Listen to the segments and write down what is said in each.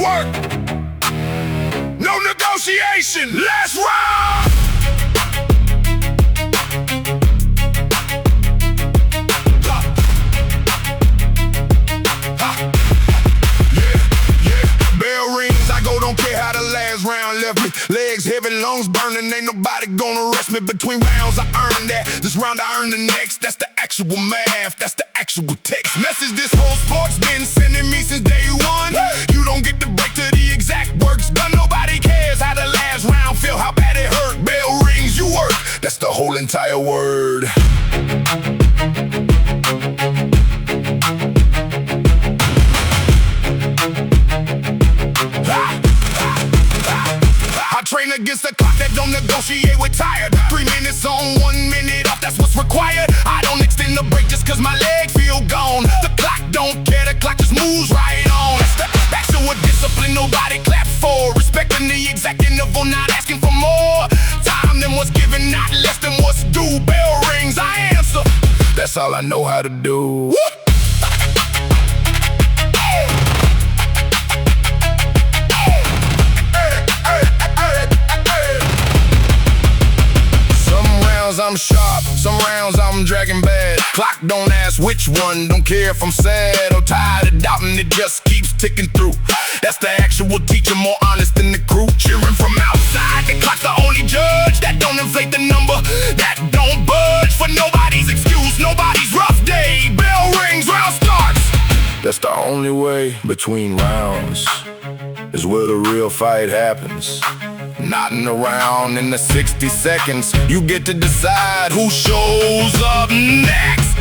work. No negotiation. Let's rock. Don't care how the last round left me. Legs heavy, lungs burning, ain't nobody gonna arrest me. Between rounds I earn that, this round I earn the next. That's the actual math, that's the actual text. Message this whole sport's been sending me since day one. You don't get the break to the exact works done. Nobody cares how the last round feel, how bad it hurt. Bell rings, you work, that's the whole entire word. Train against a clock that don't negotiate with tired. 3 minutes on, 1 minute off, that's what's required. I don't extend the break just cause my leg feel gone. The clock don't care, the clock just moves right on. That's the actual discipline nobody clap for. Respecting the exact interval, not asking for more time than what's given, not less than what's due. Bell rings, I answer, that's all I know how to do. I'm sharp, some rounds I'm dragging bad. Clock don't ask which one, don't care if I'm sad or tired of doubting, it just keeps ticking through. That's the actual teacher, more honest than the crew. Cheering from outside, the clock's the only judge. That don't inflate the number, that don't budge. For nobody's excuse, nobody's rough day. Bell rings, round starts. That's the only way. Between rounds is where the real fight happens. Nodding around in the 60 seconds, you get to decide who shows up next.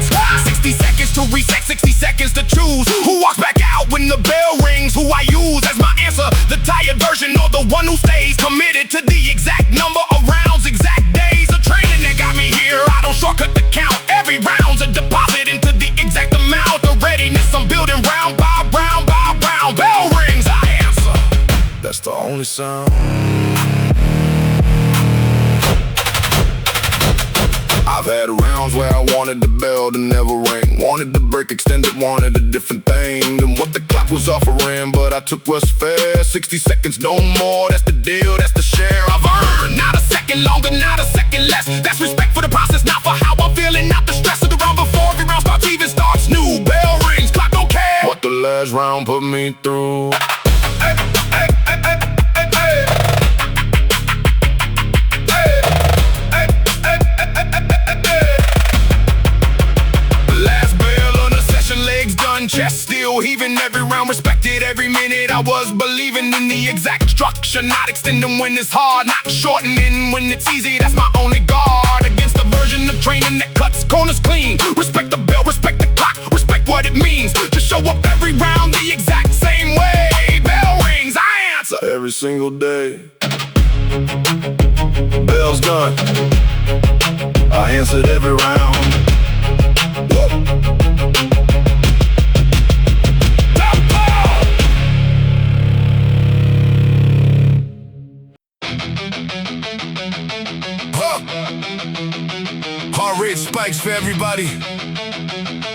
60 seconds to reset, 60 seconds to choose who walks back out when the bell rings. Who I use as my answer, the tired version or the one who stays committed to the exact number of rounds, exact days of training that got me here. I don't shortcut the count, every round's a deposit into the exact amount of readiness I'm building round by round by round. Bell rings, I answer, that's the only sound. I've had rounds where I wanted the bell to never ring, wanted the break extended, wanted a different thing than what the clock was offering, but I took what's fair. 60 seconds, no more, that's the deal, that's the share I've earned. Not a second longer, not a second less. That's respect for the process, not for how I'm feeling, not the stress of the round before every round starts even starts new. Bell rings, clock don't care what the last round put me through. Chest still heaving, every round respected, every minute I was believing in the exact structure, not extending when it's hard, not shortening when it's easy. That's my only guard against the version of training that cuts corners clean. Respect the bell, respect the clock, respect what it means to show up every round the exact same way. Bell rings, I answer every single day. Bell's done, I answered every round. Whoa. Heart rate spikes for everybody.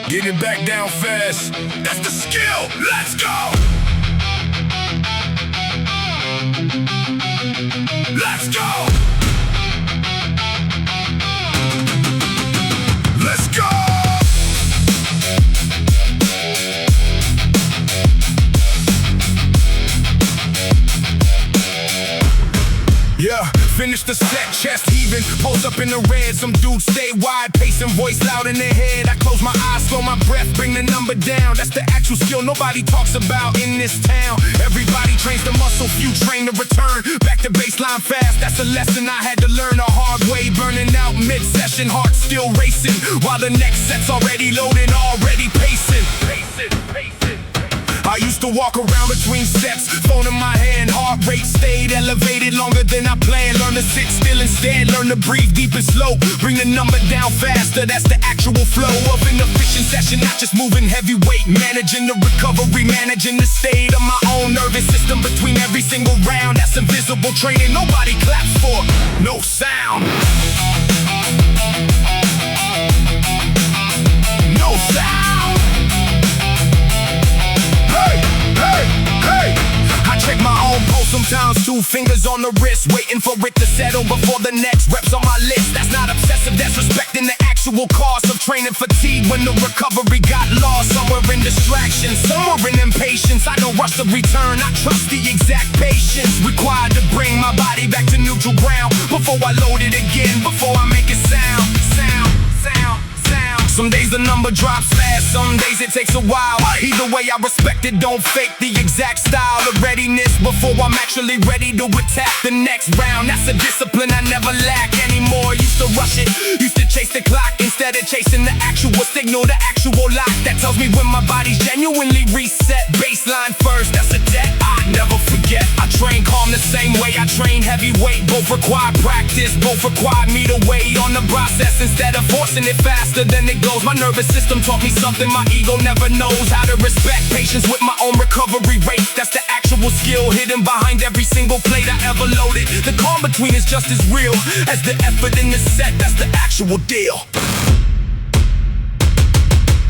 Get it back down fast. That's the skill. Let's go. Let's go. Let's go. Yeah, finish the set, chest heaving, pose up in the red. Some dudes stay wide, pacing, voice loud in their head. I close my eyes, slow my breath, bring the number down. That's the actual skill nobody talks about in this town. Everybody trains the muscle, few train to return back to baseline fast. That's a lesson I had to learn the hard way. Burning out mid-session, heart still racing, while the next set's already loading, already pacing. I used to walk around between steps, phone in my hand, heart rate stayed elevated longer than I planned. Learn to sit still instead, learn to breathe deep and slow. Bring the number down faster, that's the actual flow of an efficient session. Not just moving heavyweight, managing the recovery, managing the state of my own nervous system between every single round. That's invisible training, nobody claps for, no sound. No sound. Hey, hey, hey. I 2 fingers on the wrist, waiting for it to settle before the next rep's on my list. That's not obsessive, that's respecting the actual cost of training fatigue when the recovery got lost. Somewhere in distraction, somewhere in impatience. I don't rush the return, I trust the exact patience required to bring my body back to neutral ground before I load it again, before I make it sound. Some days the number drops fast, some days it takes a while. Either way I respect it, don't fake the exact style of readiness before I'm actually ready to attack the next round. That's a discipline I never lack anymore. Used to rush it, used to chase the clock instead of chasing the actual signal, the actual lock that tells me when my body's genuinely reset. Baseline first, that's a debt I never forget. I train calm the same way I train heavyweight. Both require practice, both require me to weigh on the process instead of forcing it faster than it goes. My nervous system taught me something my ego never knows. How to respect patience with my own recovery rate. That's the actual skill hidden behind every single plate I ever loaded. The calm between is just as real as the effort in the set. That's the actual deal.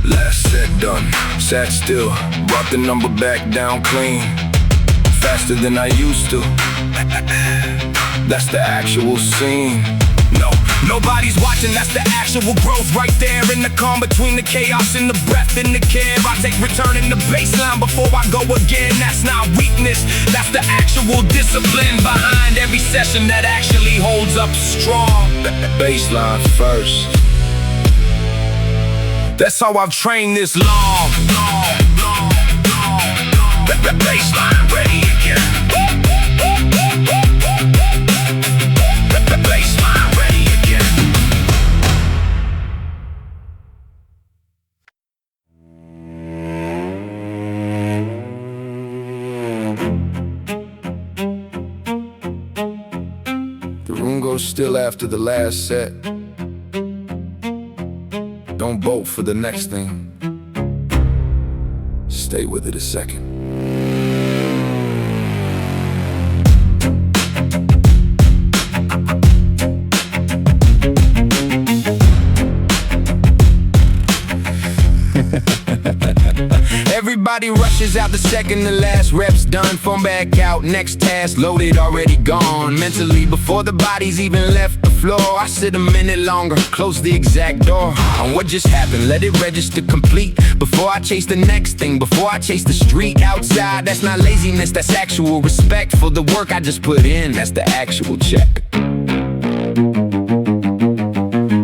Last set done, sat still, brought the number back down clean, faster than I used to. That's the actual scene. No, nobody's watching, that's the actual growth right there. In the calm between the chaos and the breath and the care. I take returning the baseline before I go again. That's not weakness, that's the actual discipline behind every session that actually holds up strong. Baseline first. That's how I've trained this long. Baseline ready again. Baseline ready again. The room goes still after the last set. Don't bolt for the next thing. Stay with it a second. Everybody rushes out the second the last rep's done. Phone back out, next task loaded, already gone. Mentally before the body's even left the floor, I sit a minute longer, close the exact door on what just happened, let it register complete before I chase the next thing, before I chase the street outside. That's not laziness, that's actual respect for the work I just put in. That's the actual check.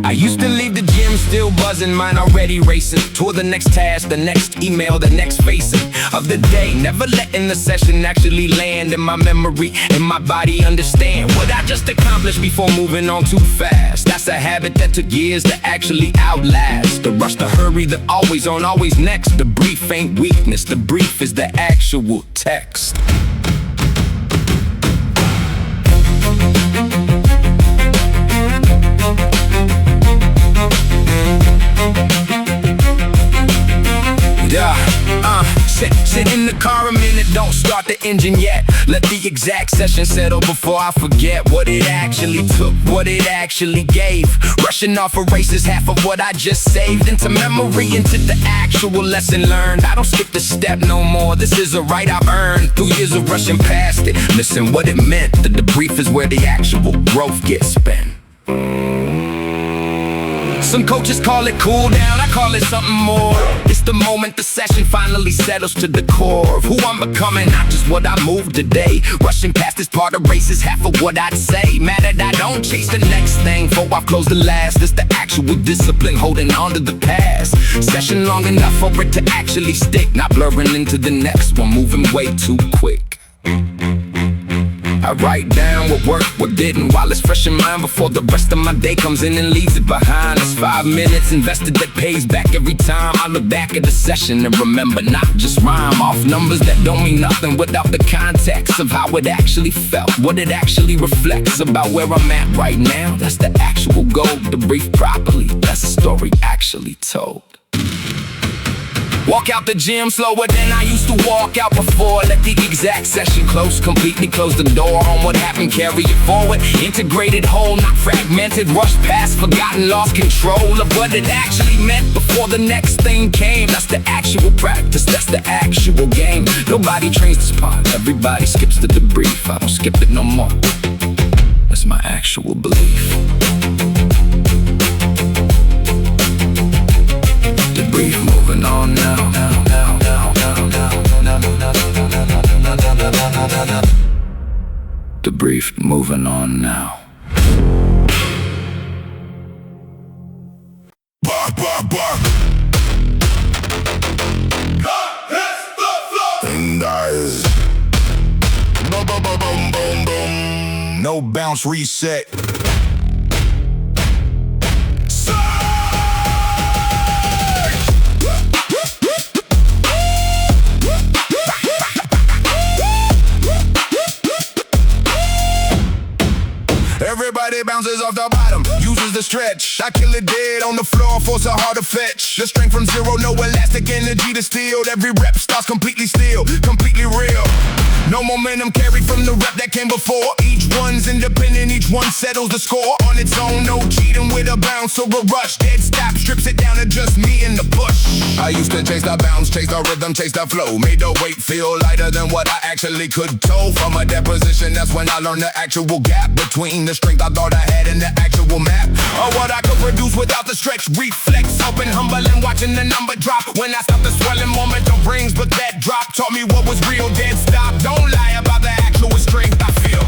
I used to leave the gym still buzzing, mind already racing toward the next task, the next email, the next facing of the day. Never letting the session actually land in my memory, in my body understand what I just accomplished before moving on too fast. That's a habit that took years to actually outlast. The rush, the hurry, the always on, always next. The brief ain't weakness, the brief is the actual text. Sit in the car a minute, don't start the engine yet. Let the exact session settle before I forget what it actually took, what it actually gave. Rushing off a race is half of what I just saved into memory, into the actual lesson learned. I don't skip the step no more, this is a right I've earned through years of rushing past it, missing what it meant. The debrief is where the actual growth gets spent. Some coaches call it cool down, I call it something more. It's the moment the session finally settles to the core of who I'm becoming, not just what I moved today. Rushing past this part of race is half of what I'd say. Mad that I don't chase the next thing before I've closed the last. It's the actual discipline, holding on to the past. Session long enough for it to actually stick, not blurring into the next one, moving way too quick. I write down what worked, what didn't, while it's fresh in mind before the rest of my day comes in and leaves it behind. It's 5 minutes invested that pays back every time I look back at the session and remember, not just rhyme off numbers that don't mean nothing without the context of how it actually felt, what it actually reflects about where I'm at right now. That's the actual goal, to brief properly, that's a story actually told. Walk out the gym slower than I used to walk out before. Let the exact session close, completely close the door on what happened, carry it forward. Integrated whole, not fragmented, rushed past, forgotten, lost control of what it actually meant before the next thing came. That's the actual practice, that's the actual game. Nobody trains this part, everybody skips the debrief. I don't skip it no more, that's my actual belief. Debrief, moving on now. Debrief, moving on now. Bark, bark, bark. Hits the floor. And dies. Boom, boom, boom, boom, boom, boom. No bounce reset. Everybody bounces off the bottom, uses the stretch. I kill it dead on the floor, force it hard to fetch. The strength from zero, no elastic energy to steal. Every rep starts completely still, completely real. No momentum carried from the rep that came before. Each one's independent, each one settles the score on its own. No cheating with a bounce or a rush. Dead stop, strips it down to just me and the push. I used to chase the bounce, chase the rhythm, chase the flow. Made the weight feel lighter than what I actually could tow. From a deposition, that's when I learned the actual gap between the strength I thought I had and the actual map. Or what I could produce without the stretch. Reflex, open, humble, and watching the number drop. When I stopped the swelling, momentum rings, but that drop taught me what was real. Dead stop, don't lie about the actual strength I feel.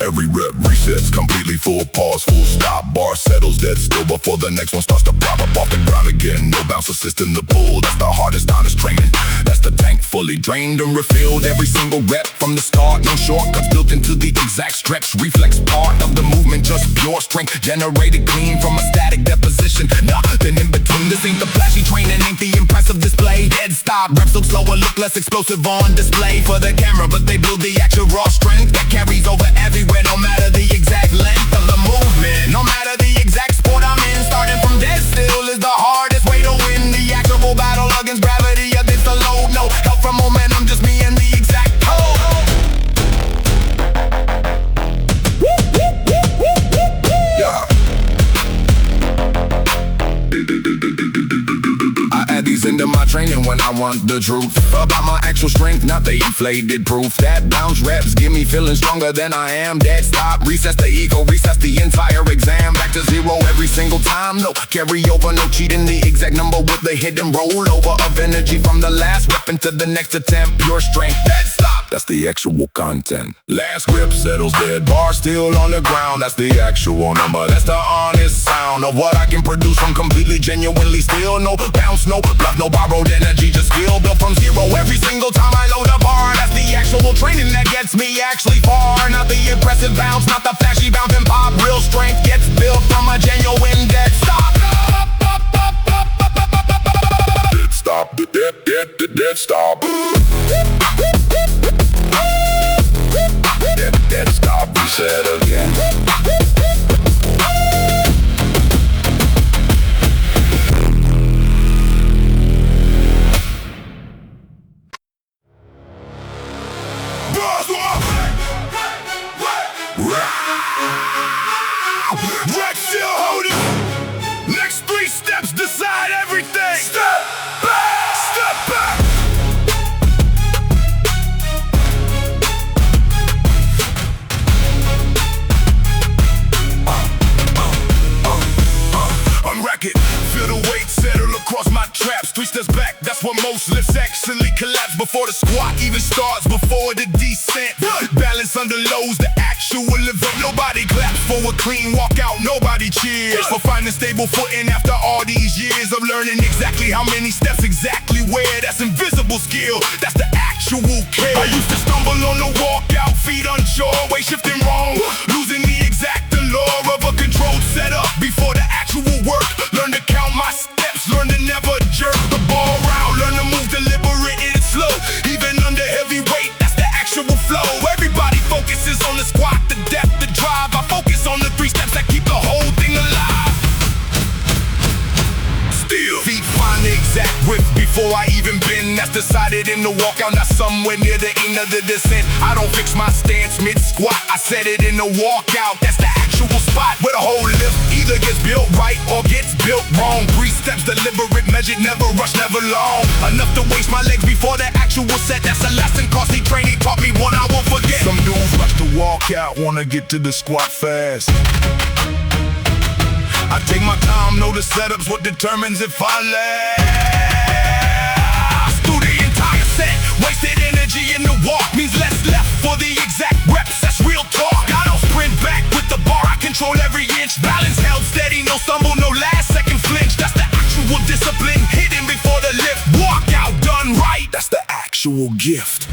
Every rep resets, completely full pause, full stop. Bar settles dead still before the next one starts to prop up off the ground again. No bounce assist in the pull, that's the hardest, honest training. That's the tank fully drained and refilled. Every single rep from the start, no shortcuts built into the exact stretch. Reflex part of the movement, just pure strength generated clean from a static deposition. Nothing in between, this ain't the flashy training, ain't the impressive display. Dead stop, reps look slower, look less explosive on display for the camera, but they build the actual raw strength that carries over everywhere. No matter the exact length of the movement, no matter the exact sport I'm in, starting from dead still is the hardest way to win the actual battle against gravity, against the load. No help from momentum, just me and the exact code. Yeah. I add these into my training when I want the truth about my actual strength, not the inflated proof. That bounce reps give me feeling stronger than I am. Dead stop, recess the ego, recess the entire exam. Back to zero every single time, no carry over, no cheating. The exact number with the hidden rollover of energy from the last rep into the next attempt. Pure strength, dead stop, that's the actual content. Last grip settles dead, bar still on the ground. That's the actual number, that's the honest sound of what I can produce from completely genuinely still. No bounce, no bluff, no borrowed energy, just skill built from zero every single time I load a bar. That's the actual training that gets me actually far. Not the impressive bounce, not the flashy bounce and pop. Real strength gets built from a genuine dead stop. Dead stop, dead stop. Dead stop, reset again. Jack still holding. Next 3 steps decide everything. Step back, step back. Unrack it, feel the weight settle across my traps. 3 steps back, that's what most lifts actually collapse. Before the squat even starts, before the descent. Balance under lows, the actual event. Nobody claps for a clean walkout, nobody cheers for finding stable footing after all these years of learning exactly how many steps, exactly where. That's invisible skill, that's the actual care. I used to stumble on the walkout, feet unsure, weight shifting wrong, losing the exact allure of a controlled setup before the actual work. Learn to count my steps, learn to never jerk the ball round, learn to move deliberate and slow, even under heavy weight. That's the actual flow. Everybody focuses on the squat. in the walkout, not somewhere near the end of the descent. I don't fix my stance mid-squat, I set it in the walkout. That's the actual spot where the whole lift either gets built right or gets built wrong. 3 steps deliberate, measured, never rush, never long. Enough to waste my legs before the actual set. That's a lesson costly training taught me one I won't forget. Some dudes rush to walkout, wanna get to the squat fast. I take my time, know the setup's what determines if I last. Do the entire set, wasted energy in the walk means less left for the exact reps, that's real talk. I don't sprint back with the bar, I control every inch. Balance held steady, no stumble, no last second flinch. That's the actual discipline, hidden before the lift. Walkout done right, that's the actual gift.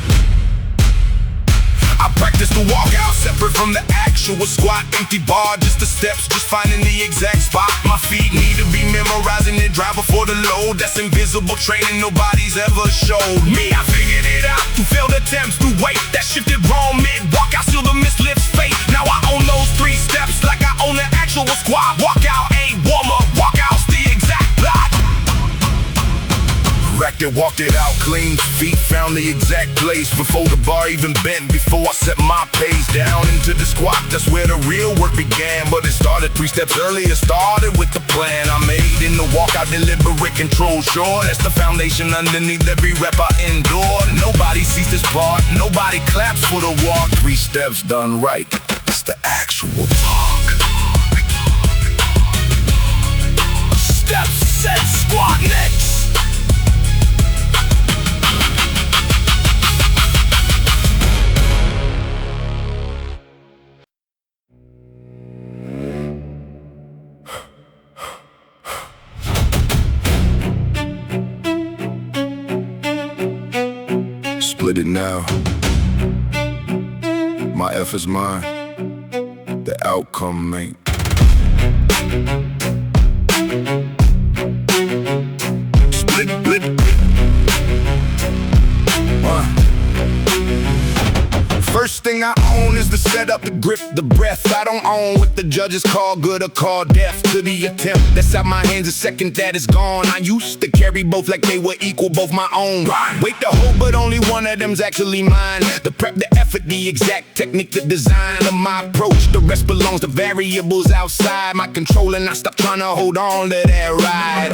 I practice the walkout separate from the actual squat. Empty bar, just the steps, just finding the exact spot. My feet need to be memorizing it, drive before the load. That's invisible training nobody's ever showed me. I figured it out through failed attempts, through weight that shifted wrong mid-walkout, still the mislifts fate. Now I own those 3 steps like I own the actual squat. Walkout ain't warm-up, walkout's the exact plot. Wrecked it, walked it out, clean feet, found the exact place before the bar even bent, before I set my pace down into the squat. That's where the real work began, but it started 3 steps earlier, started with the plan I made in the walkout, deliberate control, sure. That's the foundation underneath every rep I endure. Nobody sees this part, nobody claps for the walk. 3 steps done right, it's the actual talk. Steps, set, squat next. Split it now. My F is mine. The outcome ain't. Split. First thing I own is the setup, the grip, the breath. I don't own what the judges call good or call death to the attempt that's out my hands. The second that is gone, I used to carry both like they were equal, both my own. Wait the hope, but only one of them's actually mine. The prep, the effort, the exact technique, the design of my approach. The rest belongs to variables outside my control, and I stop trying to hold on to that ride.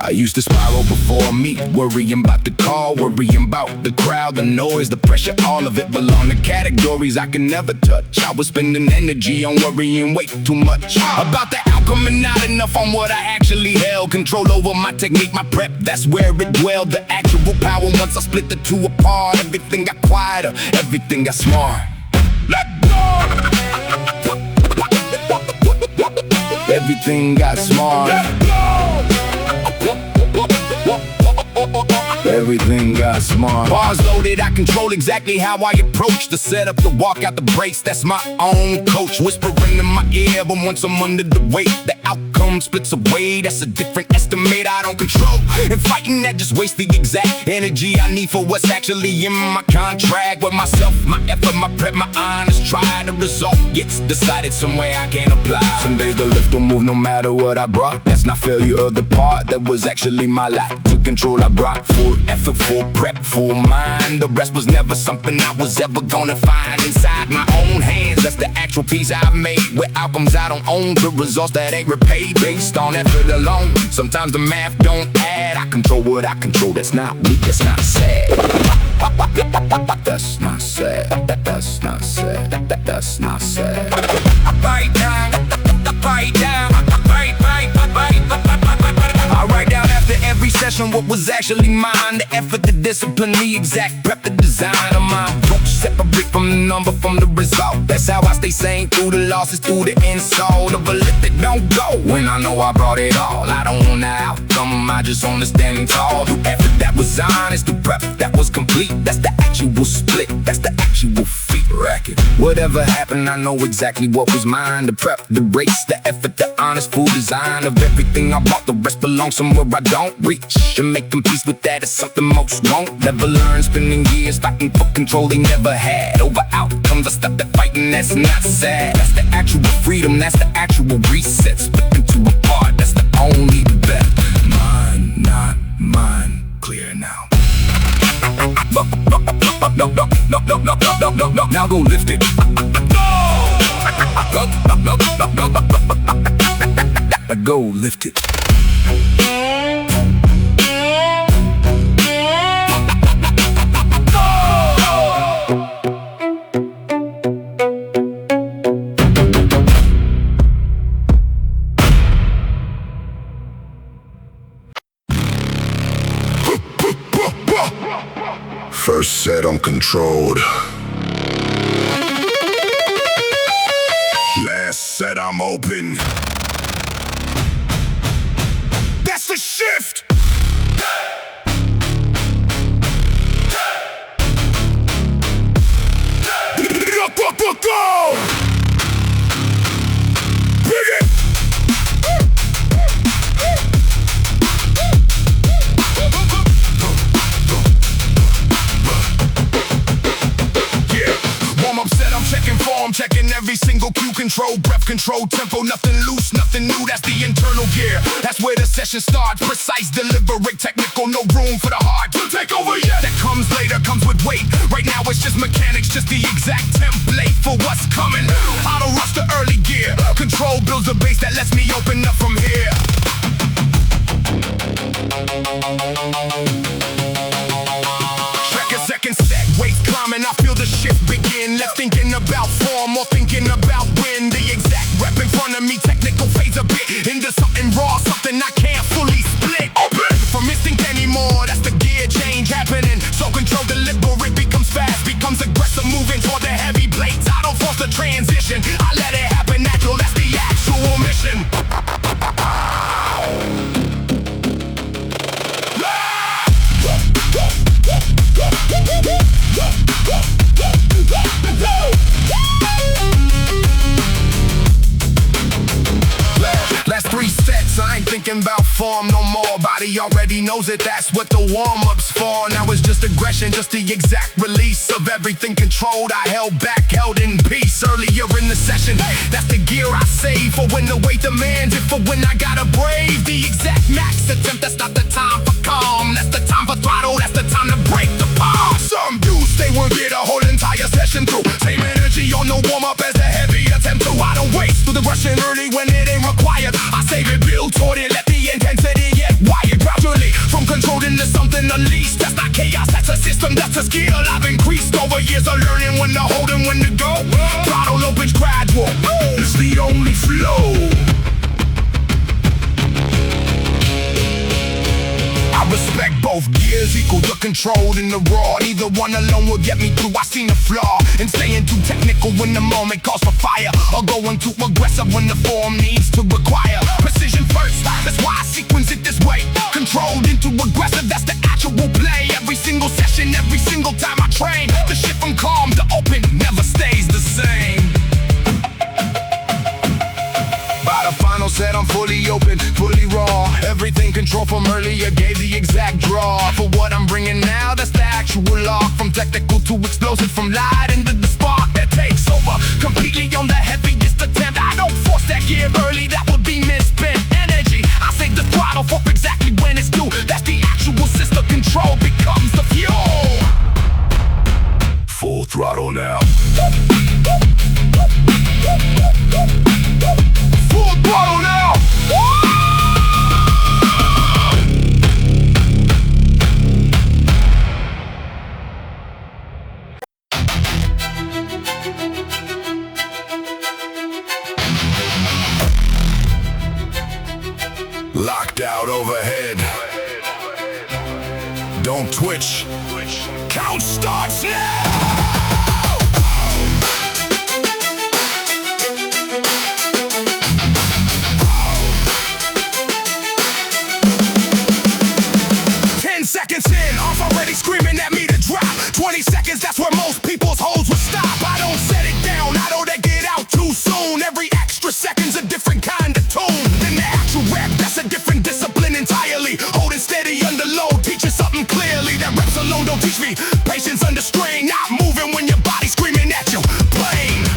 I used to spiral before a meet, worrying about the call, worrying about the crowd, the noise, the pressure, all of it belong to categories I can never touch. I was spending energy on worrying way too much about the outcome and not enough on what I actually held. Control over my technique, my prep, that's where it dwelled. The actual power, once I split the 2 apart, everything got quieter, everything got smart. Let go! Everything got smart. Let go! Everything got smart. Bars loaded, I control exactly how I approach the setup, the walkout, the brace. That's my own coach, whispering in my ear. But once I'm under the weight, the outcome splits away. That's a different estimate I don't control. And fighting that just wastes the exact energy I need for what's actually in my contract with myself, my effort, my prep, my honest try. The result gets decided somewhere I can't apply. Some days the lift will move no matter what I brought. That's not failure of the part, that was actually my lack to control. I brought full effort, full prep, full mind. The rest was never something I was ever gonna find inside my own hands. That's the actual piece I've made, with outcomes I don't own, the results that ain't repaid based on effort alone. Sometimes the math don't add. I control what I control, that's not weak, that's not sad. That's not sad, that's not sad, that's not sad. I bite down, I bite down, I bite. I write down after every session what was actually mine. The effort, the discipline, the exact prep, the design of my approach. Separate from the number, from the result. That's how I stay sane through the losses, through the insult of a lift that don't go. When I know I brought it all, I don't want the outcome, I just wanna stand tall. The effort that was honest, the prep that was complete. That's the actual split, that's the actual feet racket. Whatever happened, I know exactly what was mine. The prep, the race, the effort, the honest full design of everything I bought. The rest belongs somewhere I don't reach. And making peace with that is something most won't never learn. Spending years fighting for control they never had. Over outcomes, I stopped at fighting, that's not sad. That's the actual freedom, that's the actual reset. Split into a part, that's the only bet. Mine, not mine. clear now. Now go lift it. Go lift it. First set uncontrolled. Last set I'm open. That's the shift! Go! Big it! Checking every single cue, control, breath control, tempo, nothing loose, nothing new, that's the internal gear. That's where the session starts, precise, deliberate, technical, no room for the heart to take over yet. That comes later, comes with weight. Right now it's just mechanics, just the exact template for what's coming. Auto rush the early gear, control builds a base that lets me open up from here. Second set, weight climbing, I feel the shift begin. Left thinking about form, or thinking about when. The exact rep in front of me, technical phase a bit into something raw, something I can't fully split. Open from instinct anymore, that's the gear change happening. So control deliberate becomes fast, becomes aggressive, moving toward the heavy blades. I don't force the transition, I let it happen natural, that's the actual mission. Last 3 sets, I ain't thinking about form no more. Body already knows it, that's what the warm-up's for. Now it's just aggression, just the exact release of everything controlled. I held back, held in peace earlier in the session. That's the gear I save for when the weight demands it, for when I gotta brave the exact max attempt. That's not the time for calm, that's the time for throttle, that's the time to break the palm. Some dudes stay with gear the whole entire session through. Same energy on the warm-up as the heavy attempt to. I don't waste through the rushing early when it ain't required. I save it, build toward it, let the intensity get wired gradually. From controlled into something unleashed. That's not chaos, that's a system, that's a skill I've increased over years of learning when to hold and when to go. Throttle opens gradual, it's the only flow. I respect both gears, equal the controlled and the raw. Neither one alone will get me through, I seen the flaw in staying too technical when the moment calls for fire, or going too aggressive when the form needs to require precision first. That's why I sequence it this way, controlled into aggressive, that's the actual play. Every single session, every single time I train, the shift from calm to open never stays the same. By the final set, I'm fully open, fully raw. Everything controlled from earlier gave the exact draw. For what I'm bringing now, that's the actual lock. From technical to explosive, from light into the spark that takes over completely on the heaviest attempt. I don't force that gear early, that would be misspent energy. I save the throttle for exactly when it's due. That's the actual system, control becomes the fuel. Full throttle now. Full throttle now! Locked out overhead. Don't twitch. Count starts now! 10 seconds in, off already screaming at me to drop. 20 seconds, that's where most people's holds would stop. I don't set it down, I don't get out too soon. Every extra second's a different kind of tune. Then the actual rap, that's a different discipline entirely. Holding steady under load, teaching something clearly. That reps alone don't teach me patience under strain. Not moving when your body's screaming at you. Plain.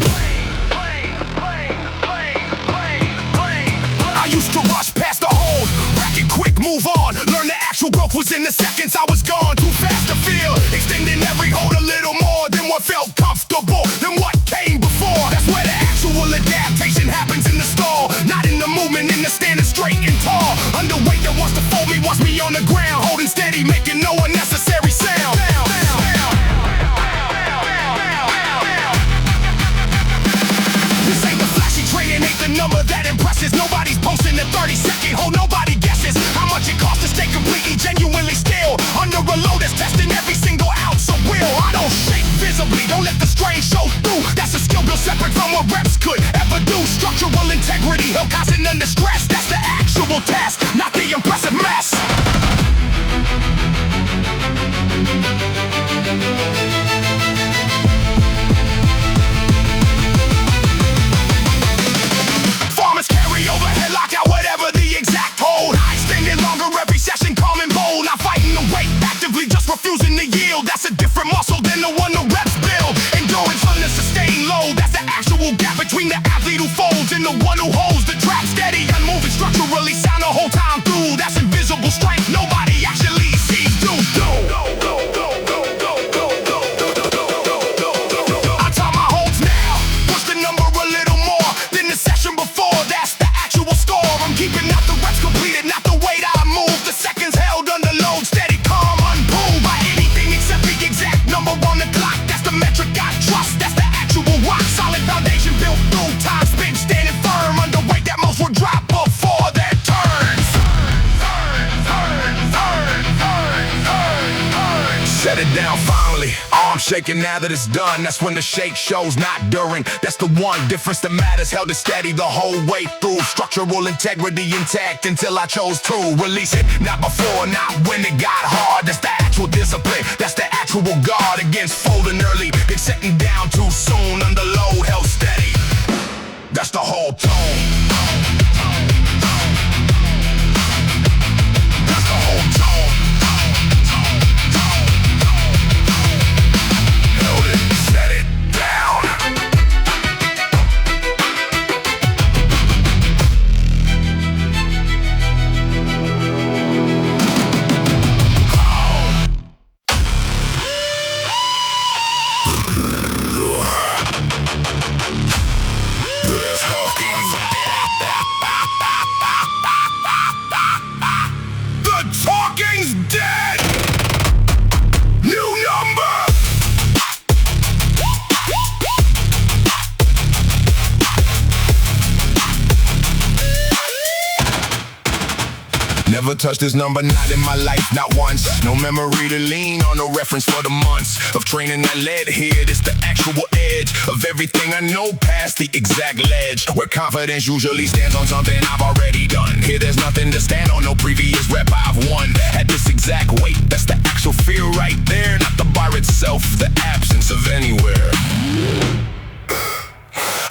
I used to rush past the hold, rack it quick, move on. Learn the actual growth was in the seconds I was muscle than the one the reps build. Endurance under sustained load, that's the actual gap between the athlete who folds and the one who holds the trap. Steady, unmoving, structurally sound the whole time through. That's invisible strength nobody actually sees. I time my holds now, push the number a little more than the session before. That's the actual score. I'm keeping out the reps completed, not the weight I move. The seconds held under load, steady, calm, unpulled by anything except the exact number on the clock. That's the metric I trust, that's the actual rock. Solid foundation built through time spent standing firm under weight that most will drop before their turns. Set it down finally, arm shaking now that it's done. That's when the shake shows, not during. That's the one difference that matters. Held it steady the whole way through. Structural integrity intact until I chose to release it. Not before, not when it got hard. That's the actual discipline, that's the actual guard against folding early and setting down too soon. Under load, held steady, that's the whole tone. That's the whole tone. Held it, set it down. The talking's dead! New number! Never touched this number, not in my life, not once. No memory to lean on, no reference for the months of training that led here. It's the actual edge of everything I know past the exact ledge, where confidence usually stands on something I've already done. Here there's nothing to stand on, no previous rep I've won. At this exact weight, that's the actual fear right there. Not the bar itself, the absence of anywhere.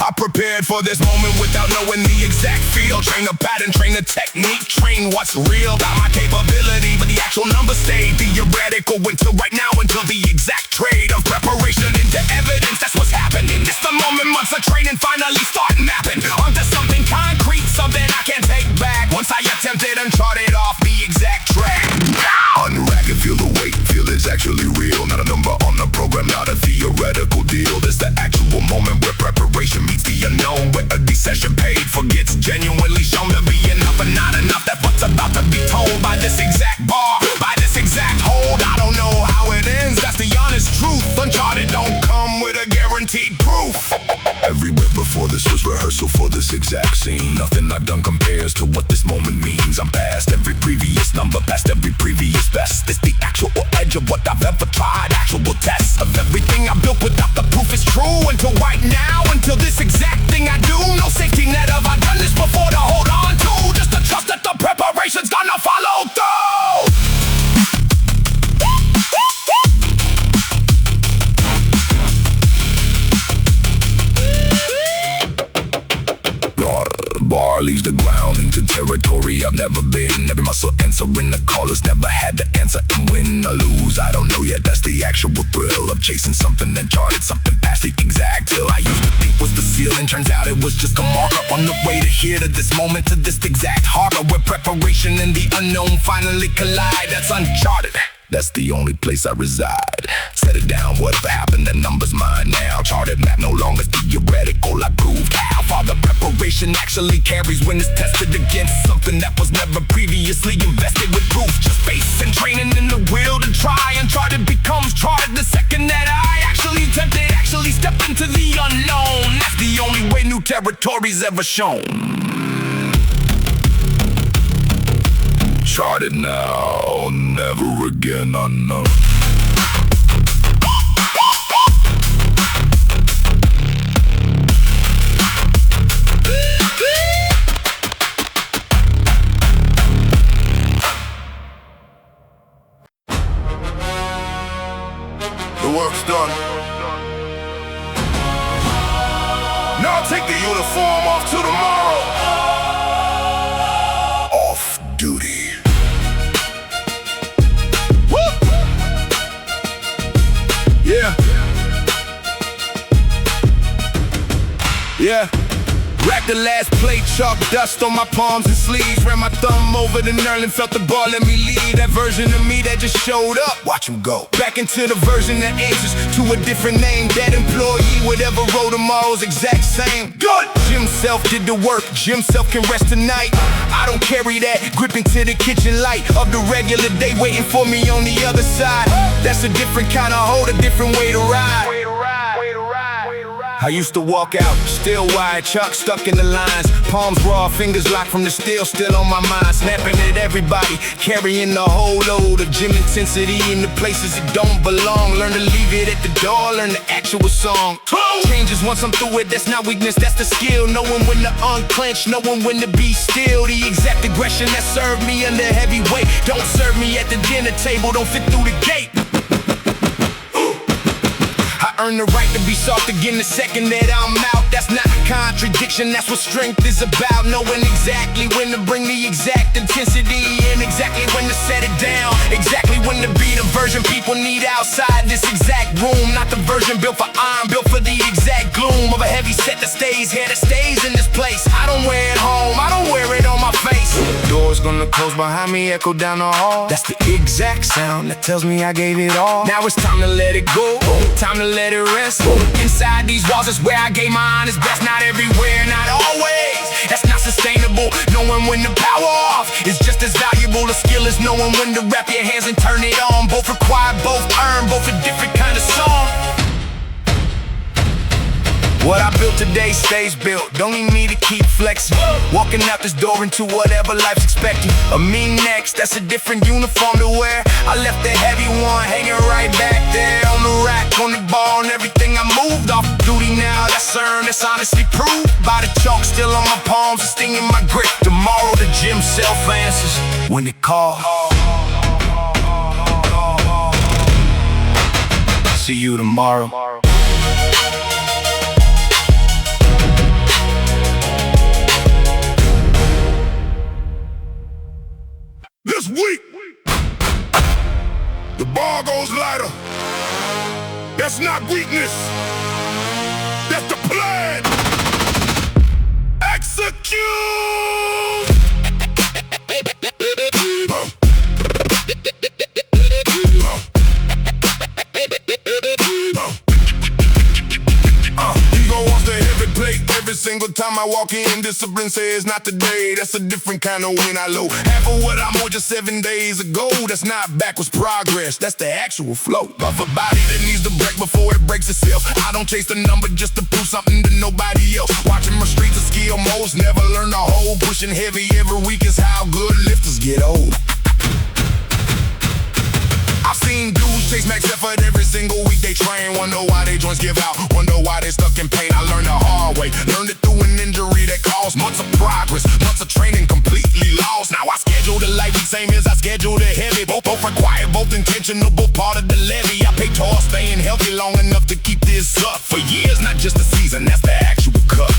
I prepared for this moment without knowing the exact feel. Train the pattern, train the technique, train what's real. Got my capability, but the actual number stayed theoretical until right now, until the exact trade of preparation into evidence. That's what's happening. It's the moment months of training finally start mapping onto something concrete, something I can take back. Once I attempted Uncharted off the exact track. Unrack it, feel the weight, feel it's actually real. Not a number on the program, not a theoretical deal. It's the actual moment where preparation meets the unknown, where a session paid for gets genuinely shown to be enough and not enough. That's what's about to be told by this exact bar, by this exact hold. I don't know how it ends, that's the honest truth. Uncharted don't come with a guaranteed proof. Every bit before this was rehearsal for this exact scene. Nothing I've done compares to what this moment means. I'm past every previous number, past every previous best. It's the actual edge of what I've ever tried. Actual tests of everything I built without the proof is true. Until right now, until this exact thing I do. No safety net, have I done this before to hold on to? Just to trust that the preparation's gonna follow through. Bar leaves the ground into territory I've never been. Every muscle answering the callers, never had to answer and win or lose. I don't know yet, that's the actual thrill of chasing something that charted something past the exact hill I used to think was the ceiling. Turns out it was just a marker on the way to here, to this moment, to this exact harbor where preparation and the unknown finally collide. That's Uncharted. That's the only place I reside. Set it down, whatever happened, that number's mine now. Charted map no longer theoretical, I proved how far the preparation actually carries when it's tested against something that was never previously invested with proof. Just faith and training in the will to try. Uncharted becomes charted the second that I actually attempted, actually stepped into the unknown. That's the only way new territory's ever shown. Charted now, never again unknown. The work's done. Now take the uniform off to tomorrow. Off duty. Yeah. Yeah. Racked the last plate, chalk dust on my palms and sleeves. Ran my thumb over the knurl and felt the ball let me lead. That version of me that just showed up, watch him go. Back into the version that answers to a different name. That employee, whatever role tomorrow's exact same. Good! Jim Self did the work, Jim Self can rest tonight. I don't carry that, grip into the kitchen light of the regular day waiting for me on the other side. That's a different kind of hold, a different way to ride. I used to walk out, still wide, chalk stuck in the lines. Palms raw, fingers locked from the steel, still on my mind. Snapping at everybody, carrying the whole load of gym intensity in the places it don't belong. Learn to leave it at the door, learn the actual song. Changes once I'm through it, that's not weakness, that's the skill. Knowing when to unclench, knowing when to be still. The exact aggression that served me under heavy weight don't serve me at the dinner table, don't fit through the gate. Earn the right to be soft again the second that I'm out. That's not contradiction, that's what strength is about. Knowing exactly when to bring the exact intensity and exactly when to set it down. Exactly when to be the version people need outside this exact room. Not the version built for iron, built for the exact gloom of a heavy set that stays here, that stays in this place. I don't wear it home, I don't wear it on my face. Doors gonna close behind me, echo down the hall. That's the exact sound that tells me I gave it all. Now it's time to let it go, time to let it rest. Inside these walls is where I gave my honest best. Not everywhere, not always, that's not sustainable. Knowing when to power off is just as valuable. The skill is knowing when to wrap your hands and turn it on. Both require, both earn, both a different kind of song. What I built today stays built, don't need me to keep flexing. Walking out this door into whatever life's expecting of me next, that's a different uniform to wear. I left the heavy one hanging right back there on the rack, on the bar, and everything. I moved off duty now, that's earned, that's honestly proved by the chalk still on my palms, the sting in my grip. Tomorrow the Jim Self answers when they call. See you tomorrow. This week, the bar goes lighter. That's not weakness, that's the plan. Execute! Ego wants the heavy plate. Every single time I walk in, discipline says not today. That's a different kind of win I low. Half of what I'm on just 7 days ago. That's not backwards progress, that's the actual flow of a body that needs to break before it breaks itself. I don't chase the number just to prove something to nobody else. Watching my streets of skill most, never learn the whole. Pushing heavy every week is how good lifters get old. I've seen dudes chase max effort every single week they train. Wonder why they joints give out, wonder why they stuck in pain. I learned the hard way, learned it through an injury that caused months of progress, months of training completely lost. Now I schedule the light week same as I schedule the heavy. Both require, both intentional, both part of the levy. I pay toll staying healthy long enough to keep this up for years, not just a season, that's the actual cut.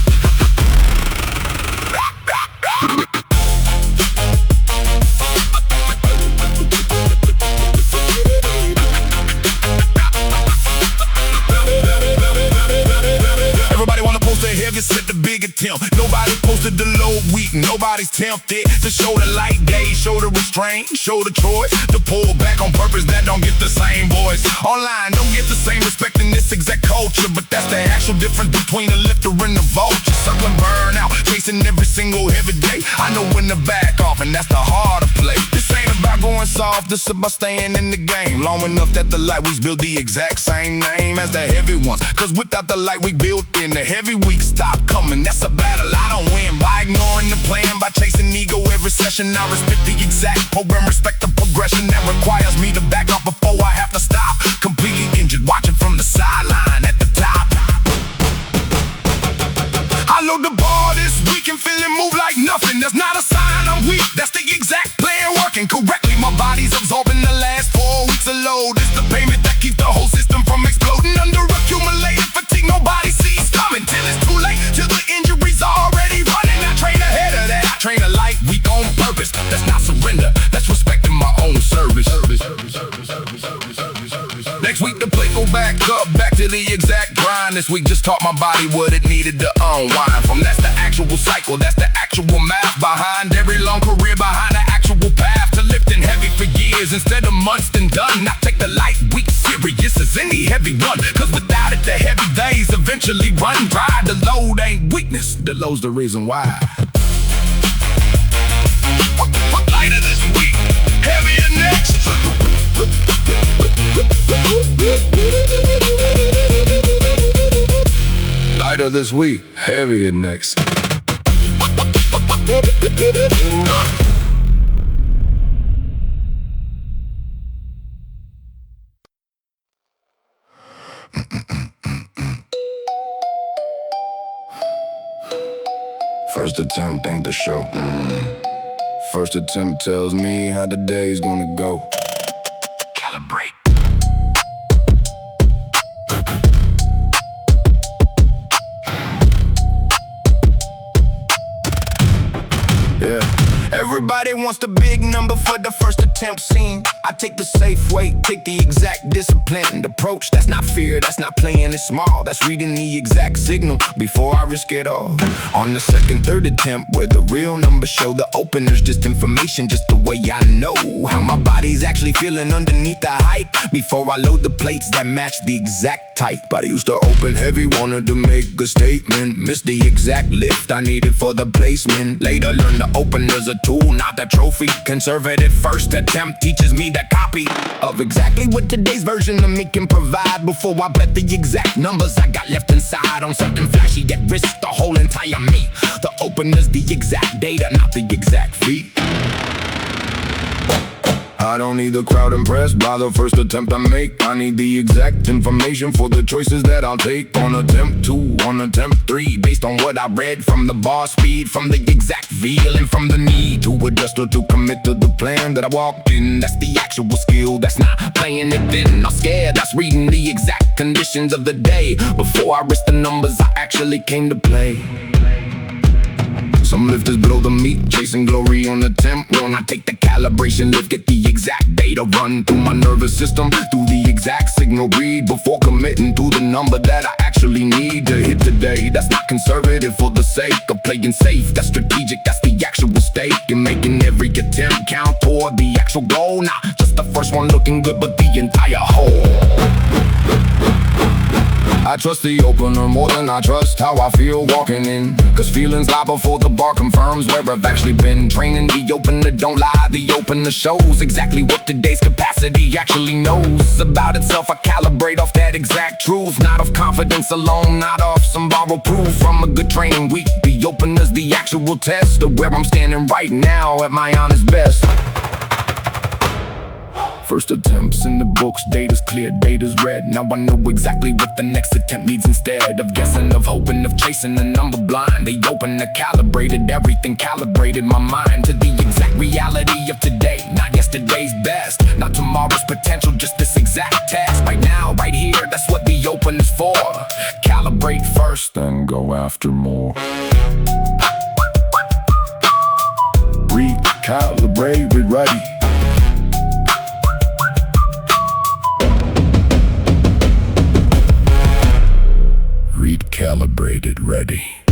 Set the big attempt. Nobody posted the low week. Nobody's tempted to show the light days, show the restraint, show the choice to pull back on purpose. That don't get the same voice. Online don't get the same respect in this exact culture, but that's the actual difference between a lifter and a vulture. Circling burnout, chasing every single heavy day. I know when to back off, and that's the harder play. This ain't about going soft, this about staying in the game long enough that the light weeks build the exact same name as the heavy ones. Cause without the light week built in, the heavy weeks stop coming. That's a battle I don't win by ignoring the plan, by chasing ego every session. I respect the exact program, respect the progression that requires me to back off before I have to stop. Completely injured, watching from the sideline at the top. I load the bar this week and feel it move like nothing. That's not a sign I'm weak, that's the exact plan working correctly. My body's absorbing the last 4 weeks of load. It's the payment that keeps the whole system from exploding. Under accumulated fatigue, nobody sees coming till it's too late, till the injury's already running. I train ahead of that, I train a light week on purpose. That's not surrender, that's respecting my own service. Next week the plate go back up, back to the exact grind. This week just taught my body what it needed to unwind from. That's the actual cycle, that's the actual math behind every long career, behind the actual path to lifting heavy for years instead of months and done. Now take the light week serious as any heavy one, cause without it the heavy days eventually run dry. The load ain't weakness, the load's the reason why. Lighter this week, heavier next. Lighter this week, heavier next. First attempt ain't the show. First attempt tells me how the day's gonna go. Calibrate. Yeah. Everybody wants the big number for the first attempt scene. I take the safe way, take the exact disciplined approach. That's not fear, that's not playing it small. That's reading the exact signal before I risk it all. On the second, third attempt, where the real numbers show, the opener's just information, just the way I know how my body's actually feeling underneath the hype. Before I load the plates that match the exact type. I used to open heavy, wanted to make a statement. Missed the exact lift I needed for the placement. Later learned the opener's a tool, not a trophy. Conservative first attempt teaches me the copy of exactly what today's version of me can provide. Before I bet the exact numbers I got left inside on something flashy that risks the whole entire me. The opener's the exact data, not the exact feat. I don't need the crowd impressed by the first attempt I make. I need the exact information for the choices that I'll take. On attempt 2, on attempt 3, based on what I read from the bar speed, from the exact feel, and from the need to adjust or to commit to the plan that I walked in. That's the actual skill, that's not playing it then. Not scared, that's reading the exact conditions of the day before I risk the numbers I actually came to play. Some lifters blow the meat, chasing glory on the temp. When I take the calibration lift, get the exact data run through my nervous system, through the exact signal read before committing to the number that I actually need to hit today. That's not conservative for the sake of playing safe. That's strategic, that's the actual stake. And making every attempt count toward the actual goal. Not just the first one looking good, but the entire whole. I trust the opener more than I trust how I feel walking in. Cause feelings lie before the bar confirms where I've actually been. Training the opener don't lie, the opener shows exactly what today's capacity actually knows about itself. I calibrate off that exact truth, not off confidence alone, not off some borrowed proof from a good training week. The opener's the actual test of where I'm standing right now at my honest best. First attempts in the books, data's clear, data's red. Now I know exactly what the next attempt needs instead of guessing, of hoping, of chasing the number blind. They opened and calibrated everything, calibrated my mind to the exact reality of today. Not yesterday's best, not tomorrow's potential, just this exact task. Right now, right here, that's what the open is for. Calibrate first, then go after more. Recalibrate, ready. Recalibrated, ready.